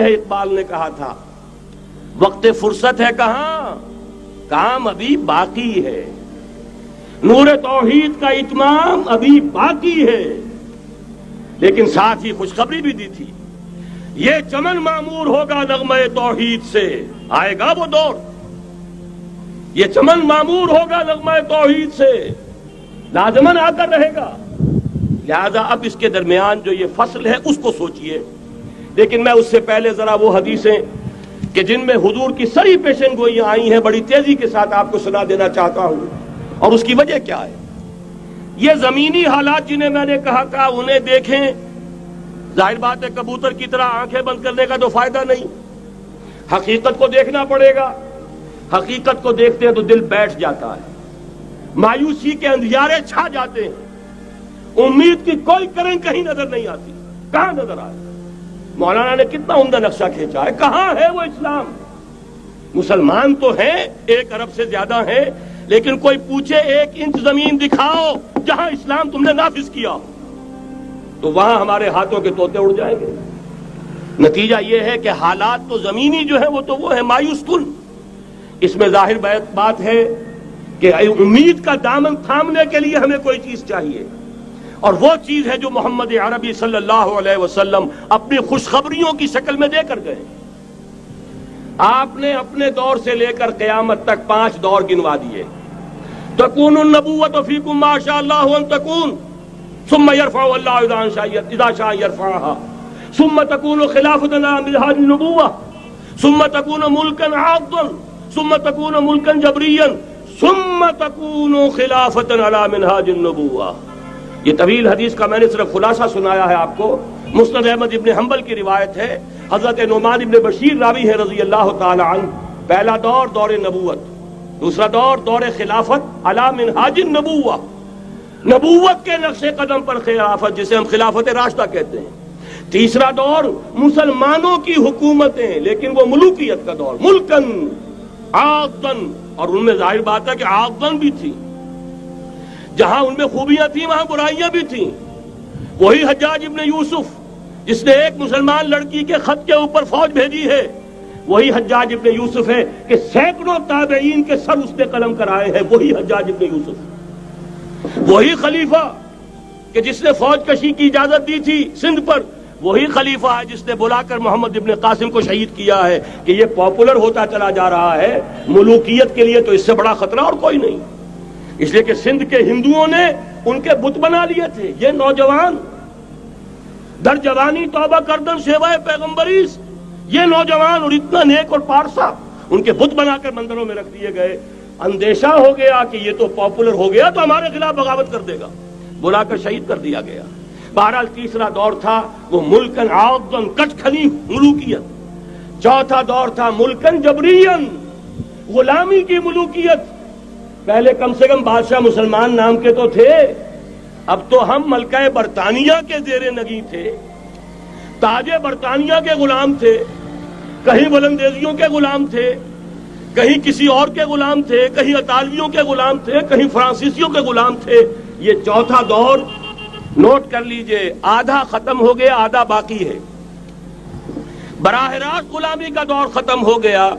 اقبال نے کہا تھا وقت فرصت ہے کہاں، کام ابھی باقی ہے، نور توحید کا اتمام ابھی باقی ہے۔ لیکن ساتھ ہی خوشخبری بھی دی تھی، یہ چمن معمور ہوگا نغمہ توحید سے، آئے گا وہ دور، یہ چمن معمور ہوگا نغمہ توحید سے، لازماً آ کر رہے گا۔ لہذا اب اس کے درمیان جو یہ فصل ہے اس کو سوچئے۔ لیکن میں اس سے پہلے ذرا وہ حدیثیں کہ جن میں حضور کی سری پیشن گوئیاں آئی ہیں بڑی تیزی کے ساتھ آپ کو سنا دینا چاہتا ہوں، اور اس کی وجہ کیا ہے۔ یہ زمینی حالات جنہیں میں نے کہا انہیں دیکھیں، ظاہر بات ہے کبوتر کی طرح آنکھیں بند کرنے کا تو فائدہ نہیں، حقیقت کو دیکھنا پڑے گا۔ حقیقت کو دیکھتے ہیں تو دل بیٹھ جاتا ہے، مایوسی کے اندھیارے چھا جاتے ہیں، امید کی کوئی کرن کہیں نظر نہیں آتی۔ کہاں نظر آئے؟ مولانا نے کتنا عمدہ نقشہ کھینچا ہے، کہاں ہے وہ اسلام؟ مسلمان تو ہیں، 1 ارب سے زیادہ ہیں، لیکن کوئی پوچھے 1 انچ زمین دکھاؤ جہاں اسلام تم نے نافذ کیا ہو، تو وہاں ہمارے ہاتھوں کے طوطے اڑ جائیں گے۔ نتیجہ یہ ہے کہ حالات تو زمینی جو ہے وہ ہے مایوس کن۔ اس میں ظاہر بات ہے کہ امید کا دامن تھامنے کے لیے ہمیں کوئی چیز چاہیے، اور وہ چیز ہے جو محمد عربی صلی اللہ علیہ وسلم اپنی خوشخبریوں کی شکل میں دے کر گئے۔ آپ نے اپنے دور سے لے کر قیامت تک 5 دور گنوا دیے۔ تکون النبوۃ فیکم ما شاء اللہ ان تکون ثم یرفع اللہ اذا شاء یرفعها ثم تکون خلافۃ علی منہاج النبوۃ ثم تکون ملکا عاضا ثم تکون ملکا جبریا ثم تکون خلافۃ علی منہاج النبوۃ۔ یہ طویل حدیث کا میں نے صرف خلاصہ سنایا ہے آپ کو۔ مسند احمد ابن حنبل کی روایت ہے، حضرت نعمان ابن بشیر راوی ہے رضی اللہ تعالی عنہ۔ پہلا دور دور نبوت، دوسرا دور دور خلافت علی منہاج النبوۃ، نبوت کے نقش قدم پر خلافت جسے ہم خلافت راشدہ کہتے ہیں۔ تیسرا دور مسلمانوں کی حکومتیں، لیکن وہ ملوکیت کا دور، ملکن عاضن، اور ان میں ظاہر بات ہے کہ عاضن بھی تھی، جہاں ان میں خوبیاں تھیں وہاں برائیاں بھی تھیں۔ وہی حجاج ابن یوسف جس نے ایک مسلمان لڑکی کے خط کے اوپر فوج بھیجی ہے، وہی حجاج ابن یوسف ہے کہ سینکڑوں تابعین کے سر اس نے قلم کرائے ہیں، وہی حجاج ابن یوسف۔ وہی خلیفہ کہ جس نے فوج کشی کی اجازت دی تھی سندھ پر، وہی خلیفہ ہے جس نے بلا کر محمد ابن قاسم کو شہید کیا ہے کہ یہ پاپولر ہوتا چلا جا رہا ہے، ملوکیت کے لیے تو اس سے بڑا خطرہ اور کوئی نہیں۔ اس لیے کہ سندھ کے ہندوؤں نے ان کے بت بنا لیے تھے۔ یہ نوجوان در جوانی توبہ کردن شیوائے پیغمبریس، یہ نوجوان اور اتنا نیک اور پارسا ان کے بت بنا کر مندروں میں رکھ دیے گئے۔ اندیشہ ہو گیا کہ یہ تو پاپولر ہو گیا تو ہمارے خلاف بغاوت کر دے گا، بلا کر شہید کر دیا گیا۔ بہرحال تیسرا دور تھا وہ ملکن عاضن، کچ کھلی ملوکیت۔ چوتھا دور تھا ملکن جبرین، غلامی کی ملوکیت۔ پہلے کم سے کم بادشاہ مسلمان نام کے تو تھے، اب تو ہم ملکہ برطانیہ کے زیر نگیں تھے، تاج برطانیہ کے غلام تھے، کہیں ولندیزیوں کے غلام تھے، کہیں کسی اور کے غلام تھے، کہیں اطالویوں کے غلام تھے، کہیں فرانسیسیوں کے غلام تھے۔ یہ چوتھا دور نوٹ کر لیجئے، آدھا ختم ہو گیا، آدھا باقی ہے۔ براہ راست غلامی کا دور ختم ہو گیا،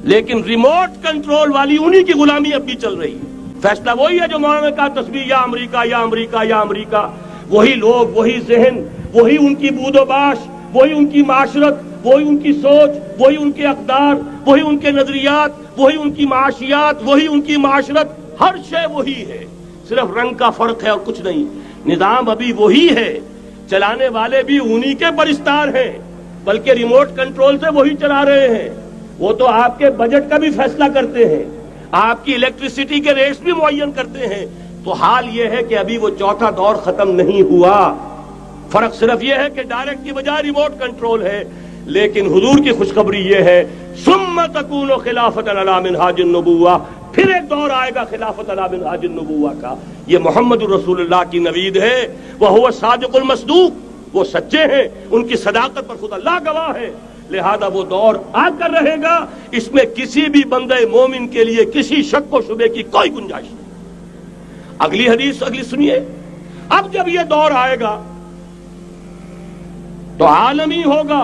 لیکن ریموٹ کنٹرول والی انہی کی غلامی اب بھی چل رہی ہے۔ فیصلہ وہی ہے جو مولانا کا تسبیح یا امریکہ یا امریکہ یا امریکہ، وہی لوگ، وہی ذہن، وہی ان کی بود و باش، وہی ان کی معاشرت، وہی ان کی سوچ، وہی ان کے اقدار، وہی ان کے نظریات، وہی ان کی معاشیات، وہی ان کی معاشرت، ہر شے وہی ہے، صرف رنگ کا فرق ہے اور کچھ نہیں۔ نظام ابھی وہی ہے، چلانے والے بھی انہی کے پرستار ہیں، بلکہ ریموٹ کنٹرول سے وہی چلا رہے ہیں۔ وہ تو آپ کے بجٹ کا بھی فیصلہ کرتے ہیں، آپ کی الیکٹریسٹی کے ریٹس بھی معین کرتے ہیں۔ تو حال یہ ہے کہ ابھی وہ چوتھا دور ختم نہیں ہوا، فرق صرف یہ ہے کہ ڈائریکٹ کی بجائے ریموٹ کنٹرول ہے۔ لیکن حضور کی خوشخبری یہ ہے ثم تکون خلافۃ علی منہاج النبوۃ، پھر ایک دور آئے گا خلافت علی منہاج النبوۃ کا۔ یہ محمد الرسول اللہ کی نوید ہے، وہو الصادق المصدوق، وہ سچے ہیں، ان کی صداقت پر خود اللہ گواہ ہے۔ لہذا وہ دور آ کر رہے گا، اس میں کسی بھی بندہ مومن کے لیے کسی شک و شبے کی کوئی گنجائش نہیں۔ اگلی حدیث اگلی سنیے، اب جب یہ دور آئے گا تو عالمی ہوگا،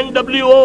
NWO,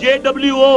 JWO,